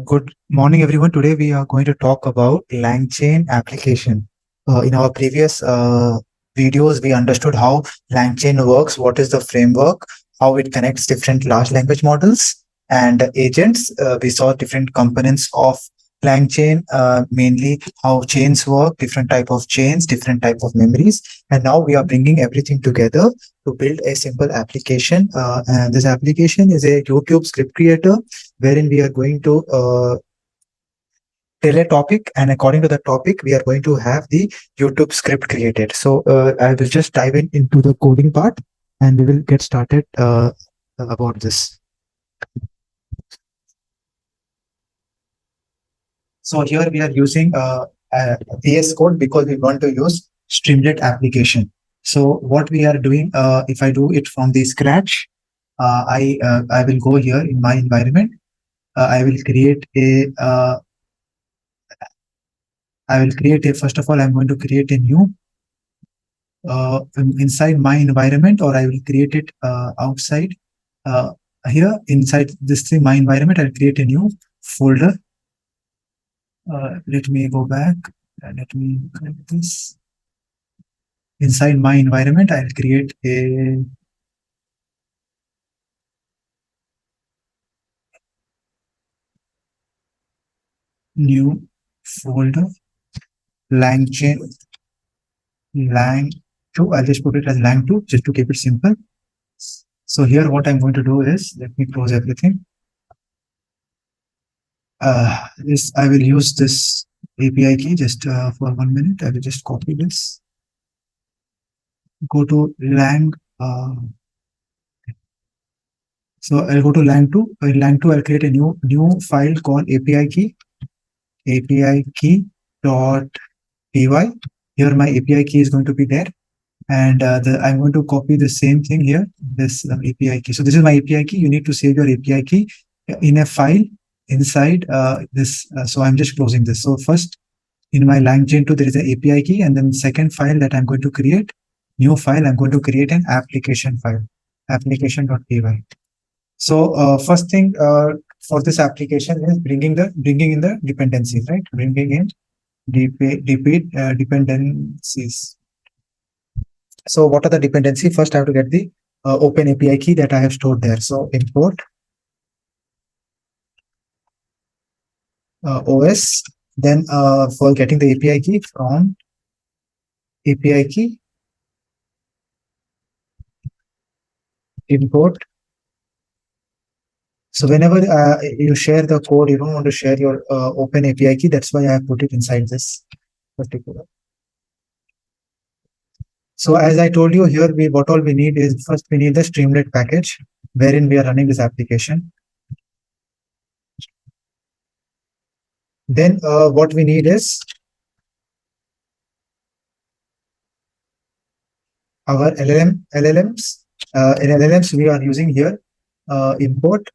Good morning, everyone. Today we are going to talk about Langchain application. In our previous videos, we understood how Langchain works, what is the framework, how it connects different large language models and agents. We saw different components of Langchain, mainly how chains work, different type of chains, different type of memories. And now we are bringing everything together to build a simple application. And this application is a YouTube script creator wherein we are going to tell a topic, and according to the topic we are going to have the YouTube script created. So I will just dive into the coding part and we will get started about this. So here we are using VS Code because we want to use Streamlit application. So what we are doing, if I do it from the scratch, I will go here in my environment. I will create a first of all, I'm going to create a new inside my environment, or I will create it outside. Here inside this thing, my environment, I'll create a new folder. Let me go back and let me create this. Inside my environment, I'll create a new folder, Langchain, Lang2. I'll just put it as Lang2 just to keep it simple. So here what I'm going to do is, let me close everything. This I will use this API key just for 1 minute. I will just copy this. Go to Lang. So I'll go to Lang2. In Lang2, I'll create a new file called API key dot py. Here my API key is going to be there, and I'm going to copy the same thing here. This API key. So this is my API key. You need to save your API key in a file inside this. So I'm just closing this. So first, in my Langchain 2, there is an API key, and then second file that I'm going to create, new file, I'm going to create an application file, application.py. So first thing for this application is bringing in the dependencies, right? Bringing in dependencies. So what are the dependencies? First, I have to get the OpenAPI key that I have stored there. So import OS. Then for getting the API key from API key, import. So whenever you share the code, you don't want to share your open API key. That's why I have put it inside this particular. So as I told you here, what all we need is, first we need the Streamlit package wherein we are running this application. Then what we need is our LLMs. In LLMs we are using here import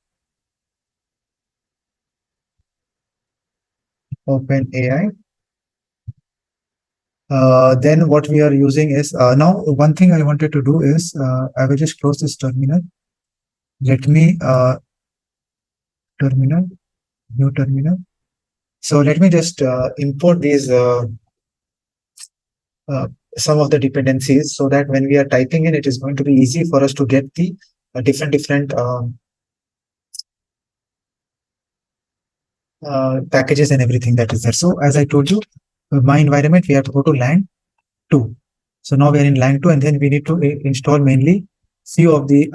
OpenAI. Then what we are using is, now one thing I wanted to do is, I will just close this terminal. Let me new terminal. So let me just import these some of the dependencies, so that when we are typing in, it is going to be easy for us to get the different packages and everything that is there. So as I told you, my environment, we have to go to Lang2. So now we are in Lang2, and then we need to install mainly few of the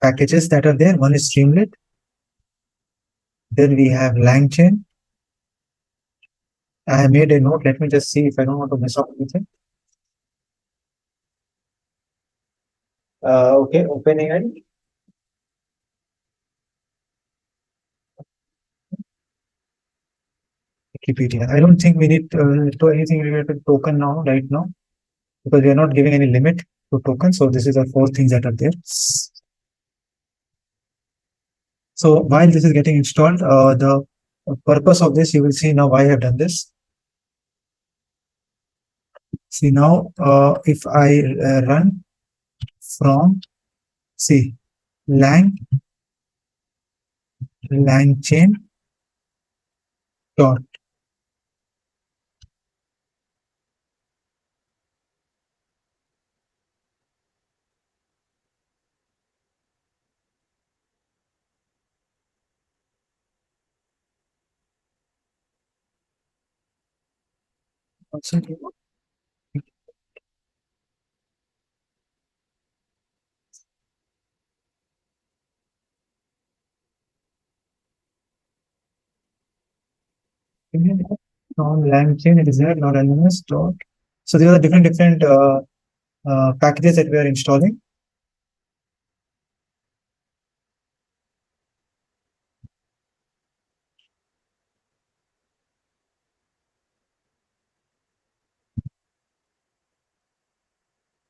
packages that are there. One is Streamlit. Then we have Langchain. I have made a note. Let me just see if I don't want to mess up anything. Okay, OpenAI. Wikipedia. I don't think we need to anything related to token now, right now, because we are not giving any limit to token. So this is the 4 things that are there. So while this is getting installed, the purpose of this, you will see now why I have done this. See now, if I run from see Langchain dot. From Langchain, it is there, not LMS dot. So these are the different packages that we are installing.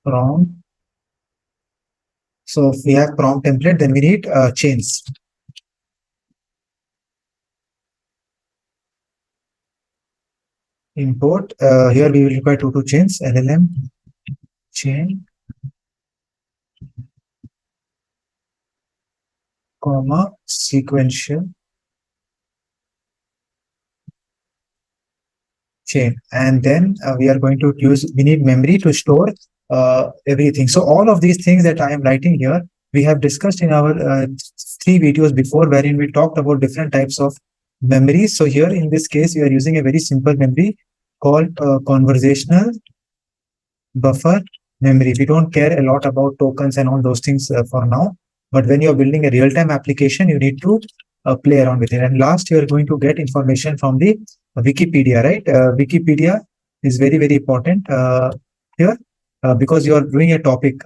Prompt. So if we have prompt template, then we need chains. Import. Here we will require two chains. LLM chain, comma sequential chain, and then we are going to use. We need memory to store everything. So all of these things that I am writing here, we have discussed in our 3 videos before, wherein we talked about different types of memories. So here in this case, we are using a very simple memory called conversational buffer memory. We don't care a lot about tokens and all those things for now. But when you're building a real-time application, you need to play around with it. And last, you're going to get information from the Wikipedia, right? Wikipedia is very, very important here because you're doing a topic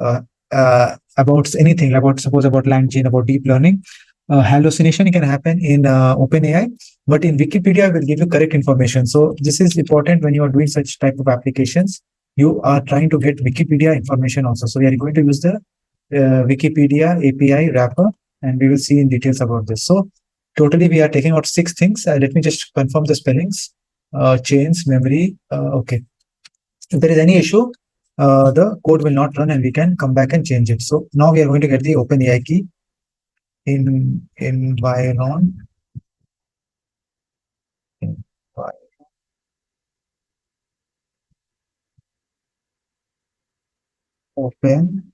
about anything, about suppose about Langchain, about deep learning. Hallucination can happen in OpenAI, but in Wikipedia will give you correct information. So this is important when you are doing such type of applications. You are trying to get Wikipedia information also. So we are going to use the Wikipedia API wrapper, and we will see in details about this. So totally we are taking out 6 things. Let me just confirm the spellings. Chains, memory. Okay. If there is any issue, the code will not run and we can come back and change it. So now we are going to get the OpenAI key in environ. Open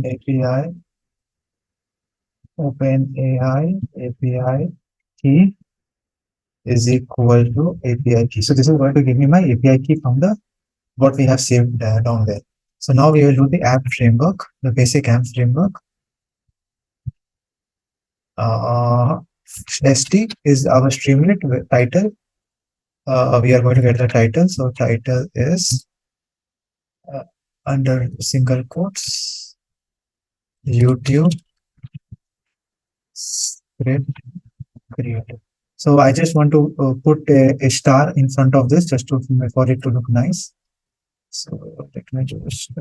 API, OpenAI API key is equal to API key. So this is going to give me my API key from the what we have saved down there. So now we will do the app framework, the basic app framework. ST is our Streamlit title. We are going to get the title. So title is under single quotes YouTube script creator. So I just want to put a star in front of this just to for it to look nice. So let me just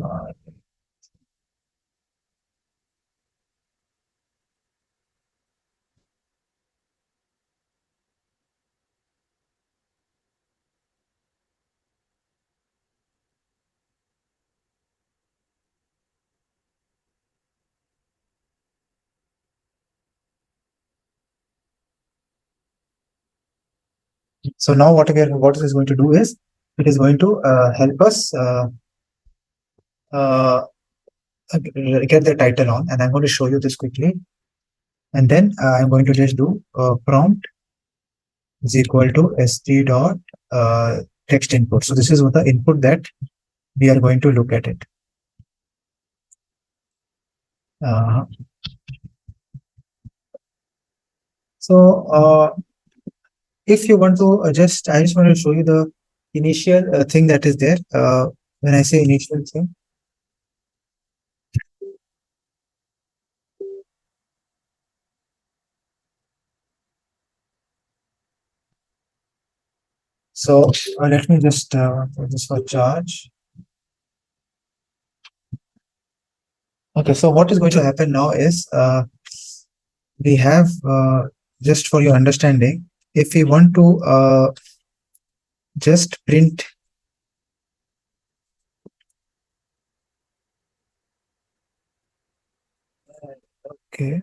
so now what it is going to do is it is going to help us get the title on, and I'm going to show you this quickly, and then I'm going to just do prompt is equal to st dot text input. So this is what the input that we are going to look at it. So if you want to I just want to show you the initial thing that is there. When I say initial thing, so let me just put this for charge. Okay, so what is going to happen now is we have just for your understanding, if we want to just print Okay.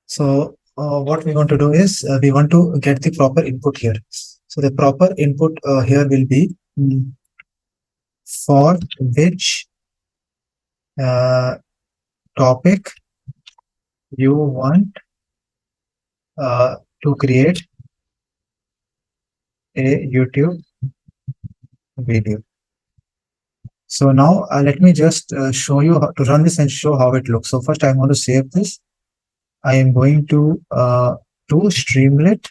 So what we want to do is we want to get the proper input here. So the proper input here will be for which uh, topic you want to create a YouTube video. So now let me just show you how to run this and show how it looks. So first I'm going to save this. I am going to Streamlit.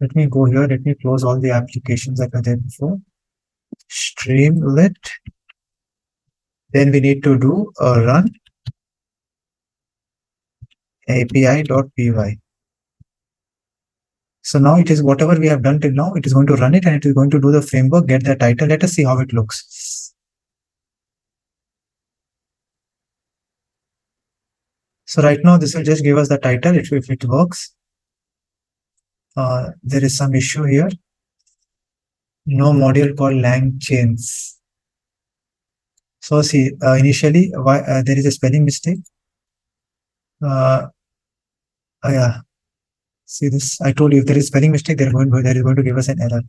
Let me go here. Let me close all the applications that were there before. Streamlit. Then we need to do a run api.py. So now it is whatever we have done till now, it is going to run it and it is going to do the framework, get the title. Let us see how it looks. So right now this will just give us the title if it works. There is some issue here. No module called Langchains. So see, initially why there is a spelling mistake. Yeah, see this. I told you if there is spelling mistake, there is going to give us an error.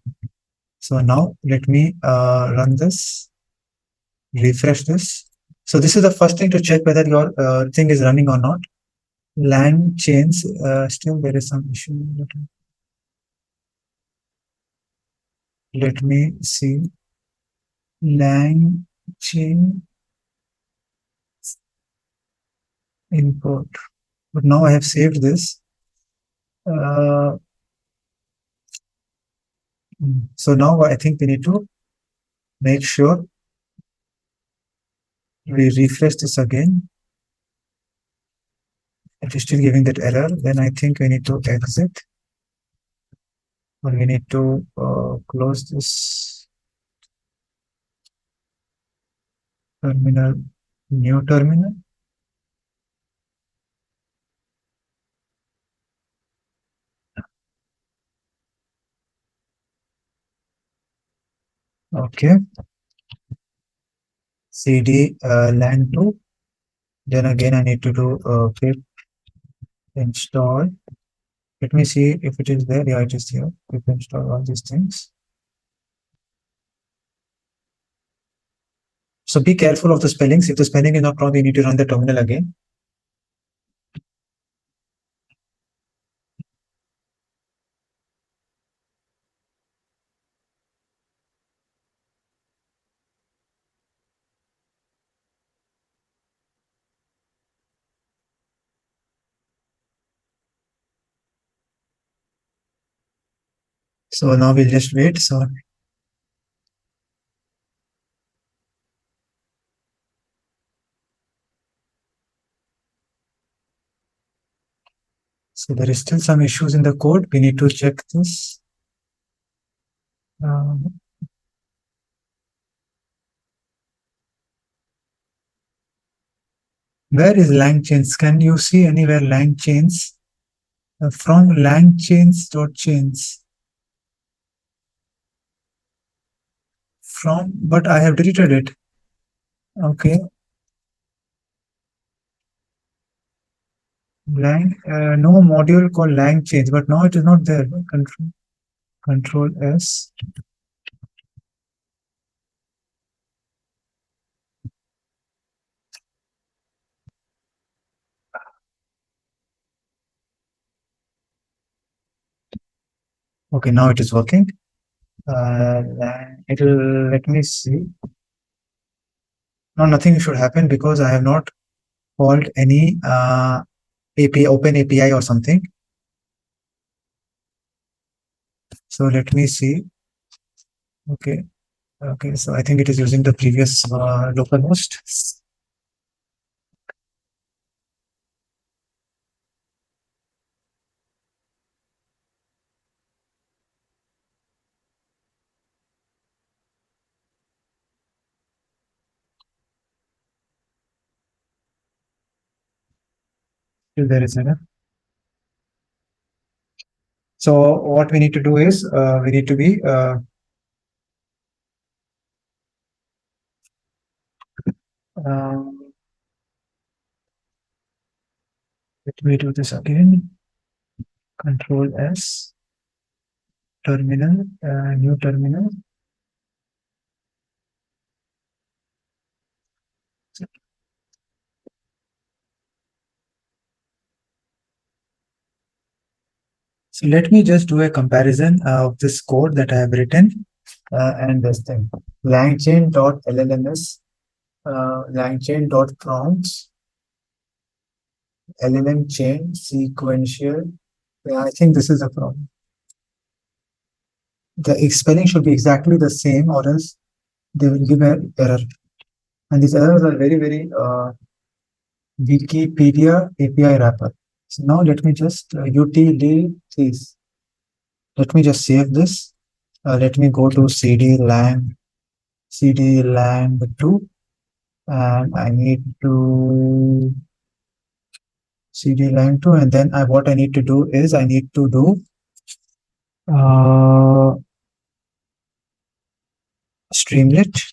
So now let me run this, refresh this. So this is the first thing to check whether your thing is running or not. Langchains, still there is some issue. Let me see. Langchain import. But now I have saved this. So now I think we need to make sure we refresh this again. It is still giving that error. Then I think we need to exit, or we need to close this terminal, new terminal. Okay. CD land 2. Then again I need to do pip install. Let me see if it is there. Yeah, it is here. Pip install all these things. So be careful of the spellings. If the spelling is not wrong, you need to run the terminal again. So now we'll just wait. So there is still some issues in the code. We need to check this. Where is Langchains? Can you see anywhere Langchains? From Langchains.chains. From, but I have deleted it. Okay. No module called Langchains, but now it is not there. Control S. Okay, now it is working. It will, let me see. No, nothing should happen because I have not called any API, Open API or something. So let me see. Okay. Okay, so I think it is using the previous localhost. Still there is error. So what we need to do is we need to be um, let me do this again. Control S, terminal, new terminal. So let me just do a comparison of this code that I have written and this thing. Langchain.llms, Langchain.prompts, LLM chain, sequential. Yeah, I think this is a problem. The spelling should be exactly the same, or else they will give an error. And these errors are very, very Wikipedia API wrapper. So now let me just utilities. Let me just save this. Let me go to cd lang 2, and I need to cd lang 2, and then what I need to do is I need to do Streamlit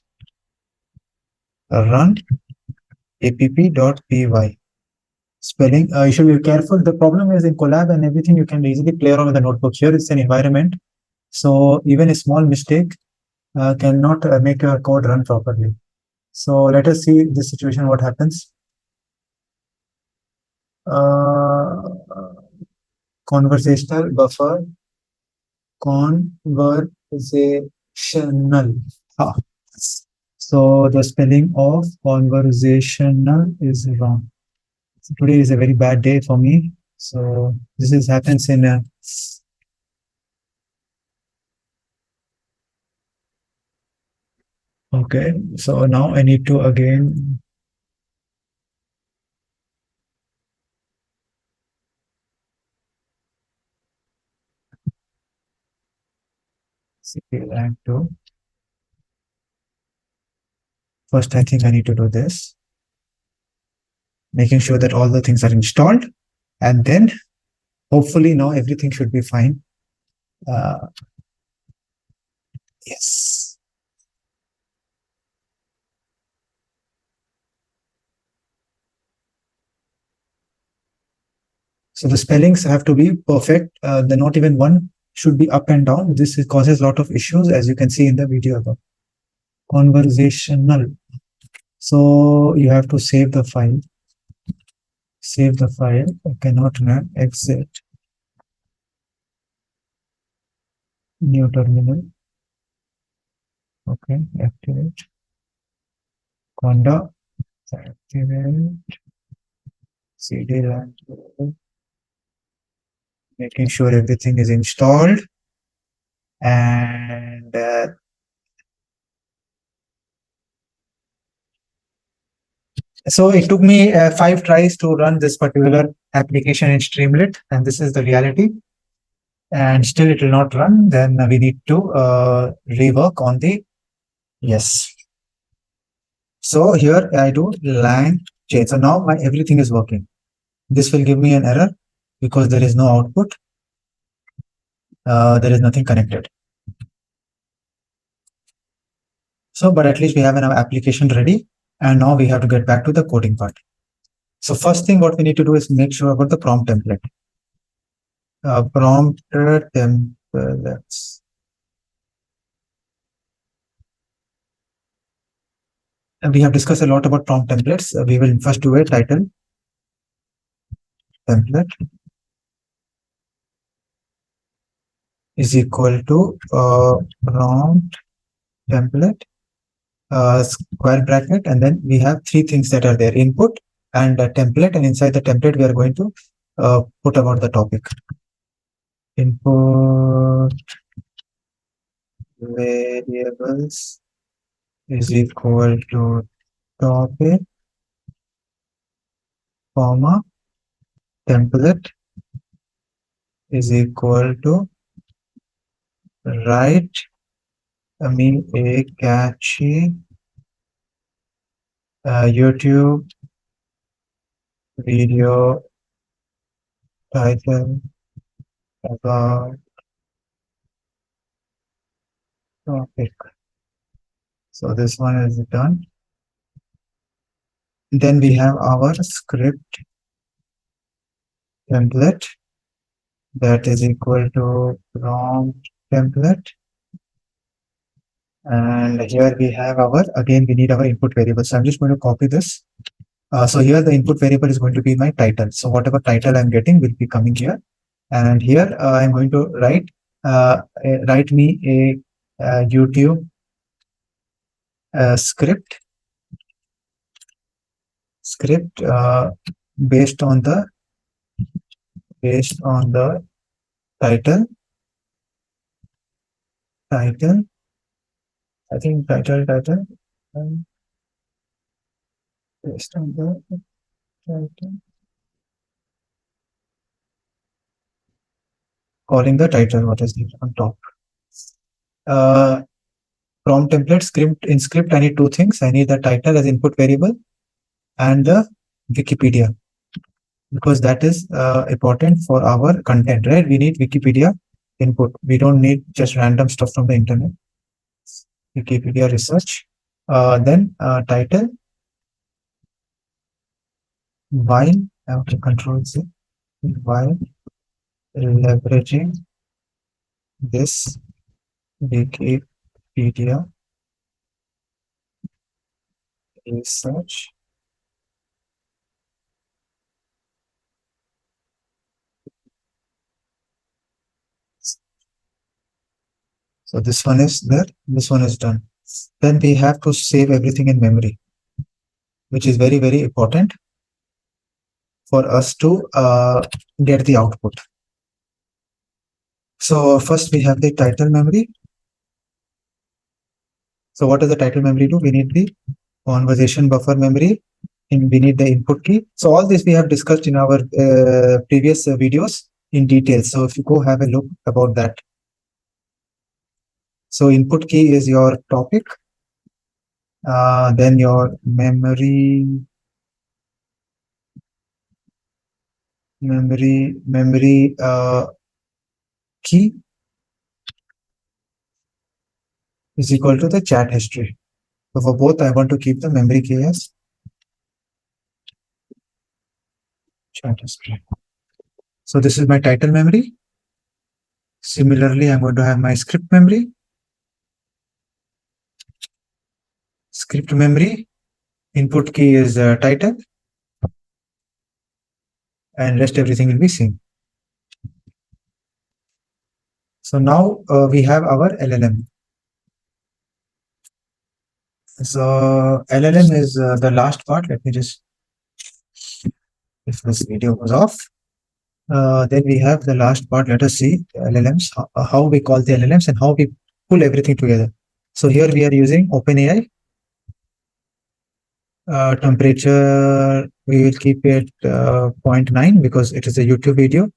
run app.py. Spelling, you should be careful. The problem is in Colab and everything, you can easily play around with the notebook. Here it's an environment, so even a small mistake cannot make your code run properly. So let us see this situation, what happens. Conversational buffer, conversational. Ah. So the spelling of conversational is wrong. So today is a very bad day for me. So this is happens in okay. So now I need to again rank 2. First, I think I need to do this, making sure that all the things are installed, and then hopefully now everything should be fine. Yes. So the spellings have to be perfect. The not even one should be up and down. This causes a lot of issues, as you can see in the video above. Conversational. So you have to save the file. Save the file. I cannot run. Exit. New terminal. Okay. Activate. Conda. Activate. CD land. Making sure everything is installed. And so it took me 5 tries to run this particular application in Streamlit, and this is the reality. And still it will not run. Then we need to rework on the yes. So here I do lang chain. So now my everything is working. This will give me an error because there is no output. There is nothing connected. So, but at least we have an application ready, and now we have to get back to the coding part. So first thing what we need to do is make sure about the prompt template. Prompt templates. And we have discussed a lot about prompt templates. We will first do a title template is equal to prompt template square bracket, and then we have 3 things that are there: input and a template, and inside the template we are going to put about the topic. Input variables is equal to topic, comma, template is equal to write me a catchy YouTube video title about topic. So this one is done. Then we have our script template that is equal to prompt template. And here we have our, again, we need our input variable. So I'm just going to copy this. So here the input variable is going to be my title. So whatever title I'm getting will be coming here. And here I'm going to write me a YouTube script based on the title. I think title. Based on the title. Calling the title. What is the on top? Prompt template script. In script, I need two things. I need the title as input variable and the Wikipedia, because that is important for our content, right? We need Wikipedia input. We don't need just random stuff from the internet. Wikipedia research. Then title. While I have to control C. While leveraging this Wikipedia research, so this one is there, this one is done. Then we have to save everything in memory, which is very, very important for us to get the output. So first we have the title memory. So what does the title memory do? We need the conversation buffer memory, and we need the input key. So all this we have discussed in our previous videos in detail. So if you go have a look about that. So input key is your topic, then your memory key is equal to the chat history. So for both, I want to keep the memory key as chat history. So this is my title memory. Similarly, I'm going to have my script memory. Script memory, input key is title, and rest everything will be same. So now we have our LLM. So LLM is the last part. Let me just, if this video goes off, then we have the last part. Let us see LLMs, how we call the LLMs and how we pull everything together. So here we are using OpenAI. Temperature, we will keep it 0.9 because it is a YouTube video.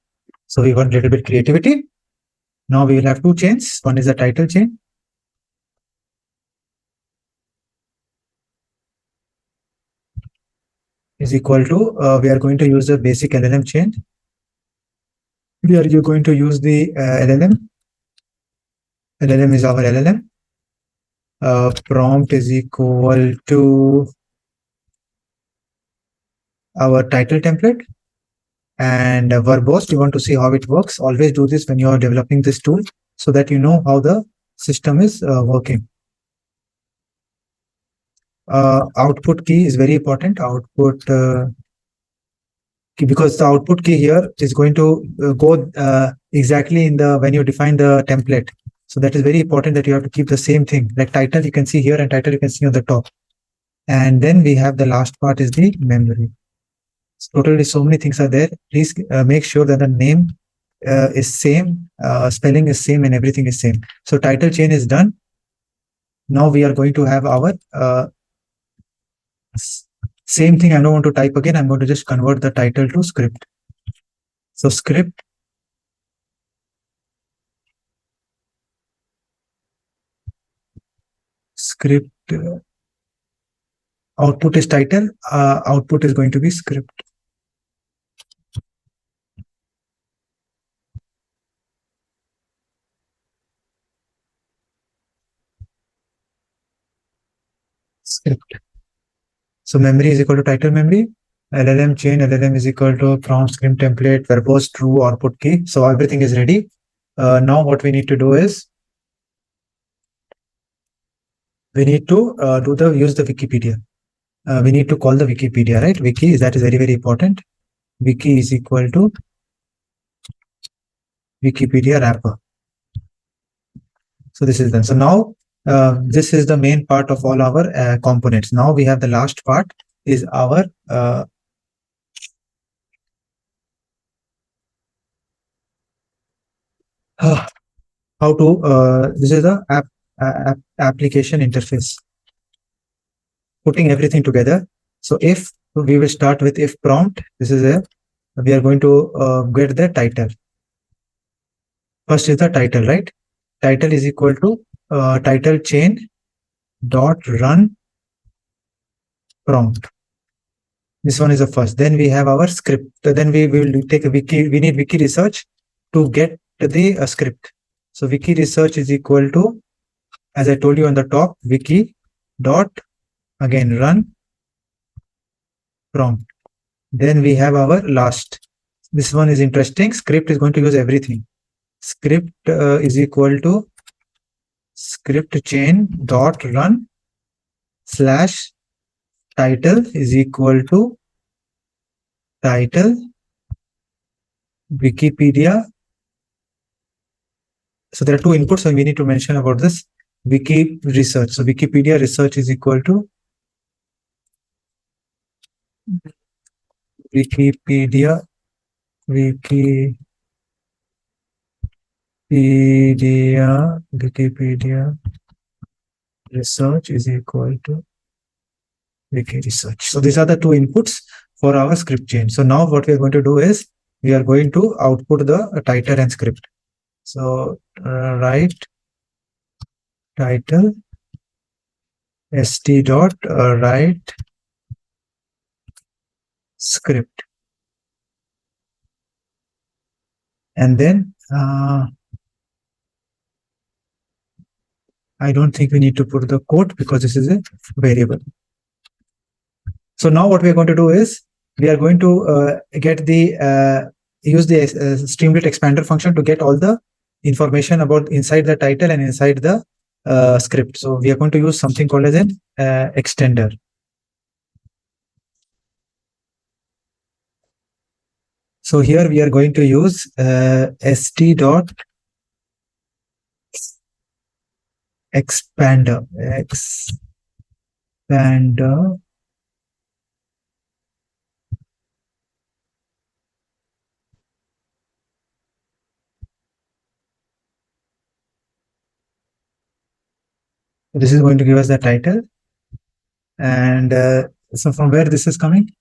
So we want a little bit creativity. Now we will have two chains. One is the title chain. Is equal to, we are going to use the basic LLM chain. We are going to use the LLM. LLM is our LLM. Prompt is equal to our title template. And verbose, you want to see how it works. Always do this when you are developing this tool so that you know how the system is working. Output key is very important. Output key, because the output key here is going to go exactly in the when you define the template. So that is very important that you have to keep the same thing. Like title you can see here and title you can see on the top. And then we have the last part is the memory. So totally so many things are there. Please make sure that the name is same, spelling is same, and everything is same. So title chain is done. Now we are going to have our same thing. I don't want to type again. I'm going to just convert the title to script. So script output is title, output is going to be script. script. So memory is equal to title memory, LLM chain, LLM is equal to prompt script template, verbose true output key. So everything is ready. Now what we need to do is we need to use the Wikipedia. We need to call the Wikipedia, right? Wiki is very, very important. Wiki is equal to Wikipedia wrapper. So this is done. So now this is the main part of all our components. Now we have the last part is our how to this is the application interface, putting everything together. So if we will start with if prompt, this is a we are going to get the title. First is the title, right? Title is equal to title chain dot run prompt. This one is the first. Then we have our script. Then we will take a wiki. We need wiki research to get the script. So wiki research is equal to, as I told you on the top, wiki dot again run prompt. Then we have our last. This one is interesting. Script is going to use everything. Script is equal to script chain dot run slash title is equal to title Wikipedia. So there are two inputs, and we need to mention about this wiki research. So Wikipedia research is equal to Wikipedia research is equal to wiki research. So these are the two inputs for our script chain. So now what we are going to do is we are going to output the title and script. So write title st dot write script, and then I don't think we need to put the code because this is a variable. So now what we are going to do is we are going to get the use the Streamlit expander function to get all the information about inside the title and inside the script. So we are going to use something called as an extender. So here we are going to use st dot expander this is going to give us the title, and so from where this is coming,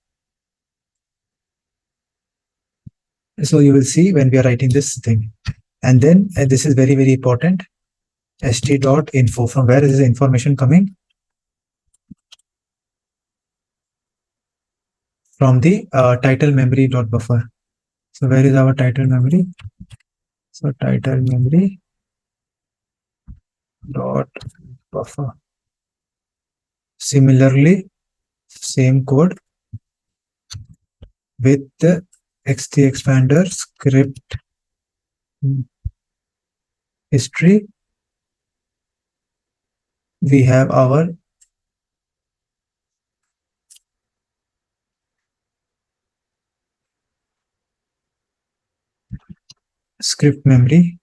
so you will see when we are writing this thing, and then this is very, very important, st dot info. From where is the information coming? From the title memory dot buffer. So where is our title memory? So title memory dot buffer. Similarly, same code with the xt expander script history. We have our script memory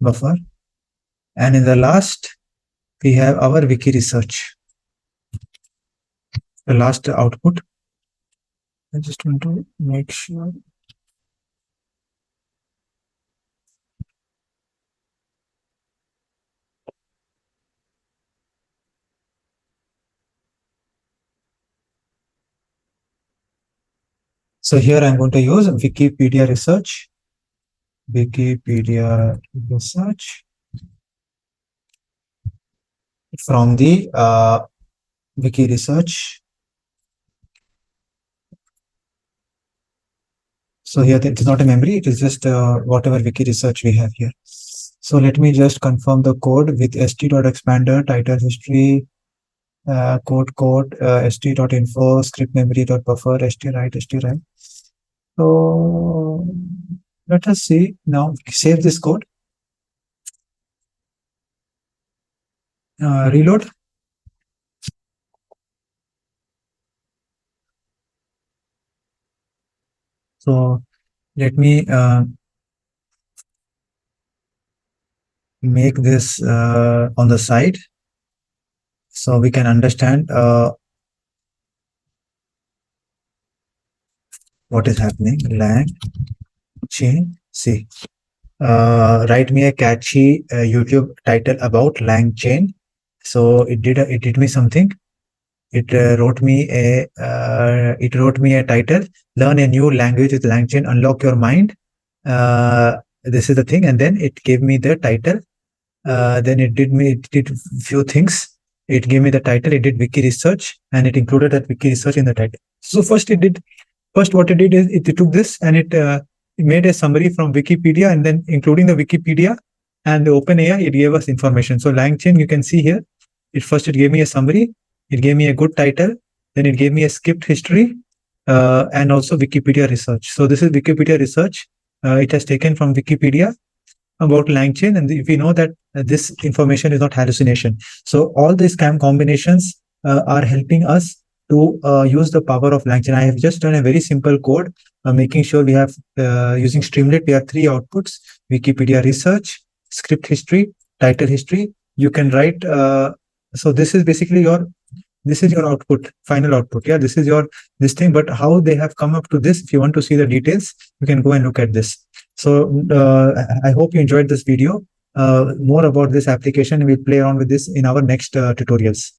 buffer, and in the last we have our wiki research, the last output. I just want to make sure. So here I'm going to use Wikipedia research from the wiki research. So here it is not a memory, it is just whatever wiki research we have here. So let me just confirm the code with st.expander title history code st.info script memory.buffer st write. So let us see now. Save this code. Reload. So let me make this on the side so we can understand what is happening. Langchain. See, write me a catchy YouTube title about Langchain. So it did me something. It wrote me a title. Learn a new language with Langchain. Unlock your mind. This is the thing, and then it gave me the title. Then it did few things. It gave me the title. It did wiki research, and it included that wiki research in the title. So first what it did is it took this and it made a summary from Wikipedia, and then including the Wikipedia and the OpenAI, it gave us information. So Langchain, you can see here, it gave me a summary, it gave me a good title, then it gave me a skipped history, and also Wikipedia research. So this is Wikipedia research. It has taken from Wikipedia about Langchain, and we know that this information is not hallucination. So all these combinations are helping us to use the power of Langchain. I have just done a very simple code, making sure we have using Streamlit. We have three outputs: Wikipedia research, script history, title history. You can write. So this is basically your output, final output. Yeah, this is this thing. But how they have come up to this? If you want to see the details, you can go and look at this. So I hope you enjoyed this video. More about this application, we'll play around with this in our next tutorials.